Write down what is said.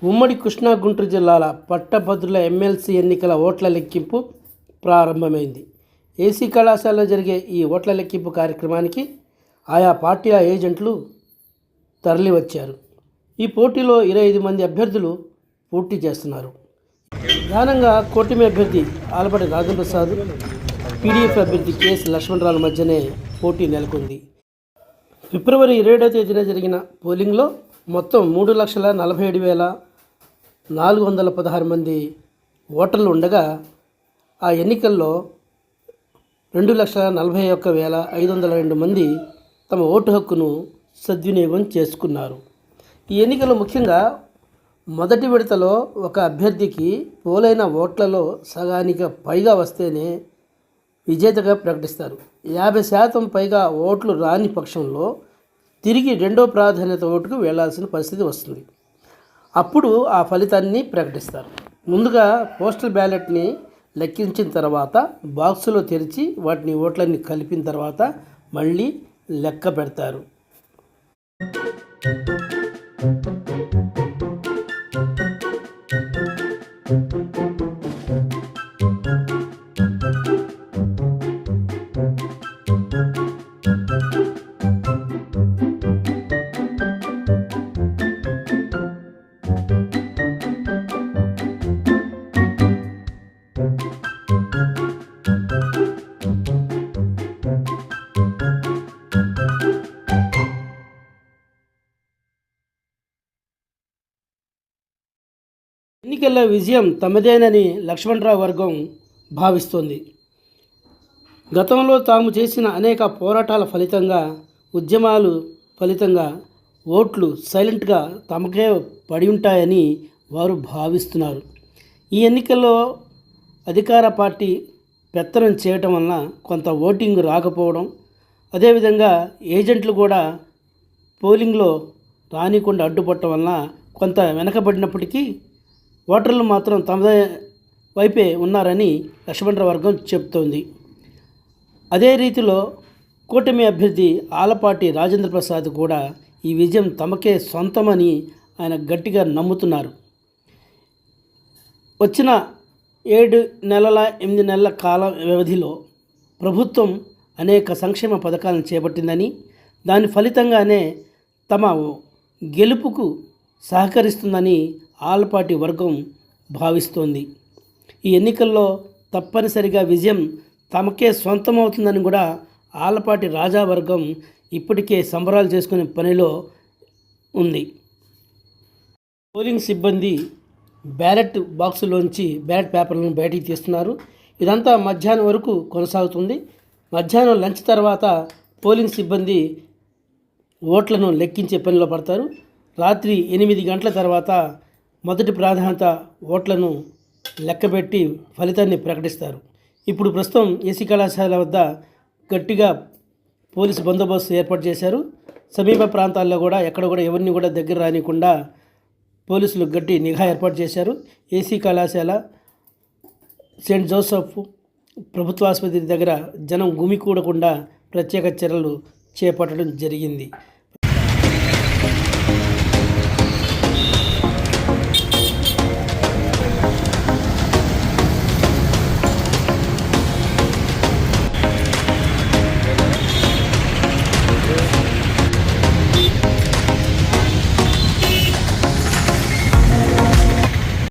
ఉమ్మడి కృష్ణా గుంటూరు జిల్లాల పట్టభద్రుల ఎమ్మెల్సీ ఎన్నికల ఓట్ల లెక్కింపు ప్రారంభమైంది. ఏసీ కళాశాలలో జరిగే ఈ ఓట్ల లెక్కింపు కార్యక్రమానికి ఆయా పార్టీల ఏజెంట్లు తరలివచ్చారు. ఈ పోటీలో 25 మంది అభ్యర్థులు పోటీ చేస్తున్నారు. ప్రధానంగా కూటమి అభ్యర్థి ఆలపాటి రాజేంద్ర ప్రసాద్, పీడీఎఫ్ అభ్యర్థి కేఎస్ లక్ష్మణరావు మధ్యనే పోటీ నెలకొంది. ఫిబ్రవరి 27వ తేదీన జరిగిన పోలింగ్లో మొత్తం 3,47,416 మంది ఓటర్లు ఉండగా ఆ ఎన్నికల్లో 2,41,502 మంది తమ ఓటు హక్కును సద్వినియోగం చేసుకున్నారు. ఈ ఎన్నికల్లో ముఖ్యంగా మొదటి విడతలో ఒక అభ్యర్థికి పోలైన ఓట్లలో సగానికి పైగా వస్తేనే విజేతగా ప్రకటిస్తారు. 50% పైగా ఓట్లు రాని పక్షంలో తిరిగి రెండో ప్రాధాన్యత ఓటుకు వెళ్లాల్సిన పరిస్థితి వస్తుంది. అప్పుడు ఆ ఫలితాన్ని ప్రకటిస్తారు. ముందుగా పోస్టల్ బ్యాలెట్ని లెక్కించిన తర్వాత బాక్సులో తెరిచి వాటిని ఓట్లన్నీ కలిపిన తర్వాత మళ్ళీ లెక్క పెడతారు. ఎన్నికల్లో విజయం తమదేనని లక్ష్మణరావు వర్గం భావిస్తోంది. గతంలో తాము చేసిన అనేక పోరాటాల ఫలితంగా, ఉద్యమాలు ఫలితంగా ఓట్లు సైలెంట్గా తమకే పడి ఉంటాయని వారు భావిస్తున్నారు. ఈ ఎన్నికల్లో అధికార పార్టీ పెత్తనం చేయటం వలన కొంత ఓటింగ్ రాకపోవడం, అదేవిధంగా ఏజెంట్లు కూడా పోలింగ్లో రానికుండా అడ్డుపట్టడం వలన కొంత వెనకబడినప్పటికీ ఓటర్లు మాత్రం తమ వైపే ఉన్నారని లక్ష్మణరావు వర్గం చెబుతోంది. అదే రీతిలో కూటమి అభ్యర్థి ఆలపాటి రాజేంద్ర ప్రసాద్ కూడా ఈ విజయం తమకే సొంతమని ఆయన గట్టిగా నమ్ముతున్నారు. వచ్చిన 7 నెలల 8 నెలల కాల వ్యవధిలో ప్రభుత్వం అనేక సంక్షేమ పథకాలను చేపట్టిందని, దాని ఫలితంగానే తమ గెలుపుకు సహకరిస్తుందని ఆలపాటి వర్గం భావిస్తోంది. ఈ ఎన్నికల్లో తప్పనిసరిగా విజయం తమకే సొంతమవుతుందని కూడా ఆలపాటి రాజా వర్గం ఇప్పటికే సంబరాలు చేసుకునే పనిలో ఉంది. పోలింగ్ సిబ్బంది బ్యాలెట్ బాక్సులోంచి బ్యాలెట్ పేపర్లను బయటికి తీస్తున్నారు. ఇదంతా మధ్యాహ్నం వరకు కొనసాగుతుంది. మధ్యాహ్నం లంచ్ తర్వాత పోలింగ్ సిబ్బంది ఓట్లను లెక్కించే పనిలో పడతారు. రాత్రి 8 గంటల తర్వాత మొదటి ప్రాధాన్యత ఓట్లను లెక్కబెట్టి ఫలితాన్ని ప్రకటిస్తారు. ఇప్పుడు ప్రస్తుతం ఏసీ కళాశాల వద్ద గట్టిగా పోలీసు బందోబస్తు ఏర్పాటు చేశారు. సమీప ప్రాంతాల్లో కూడా ఎక్కడ కూడా ఎవరిని కూడా దగ్గర రానికుండా పోలీసులు గట్టి నిఘా ఏర్పాటు చేశారు. ఏసీ కళాశాల, సెయింట్ జోసెఫ్ ప్రభుత్వ ఆసుపత్రి దగ్గర జనం గుమికూడకుండా ప్రత్యేక చర్యలు చేపట్టడం జరిగింది.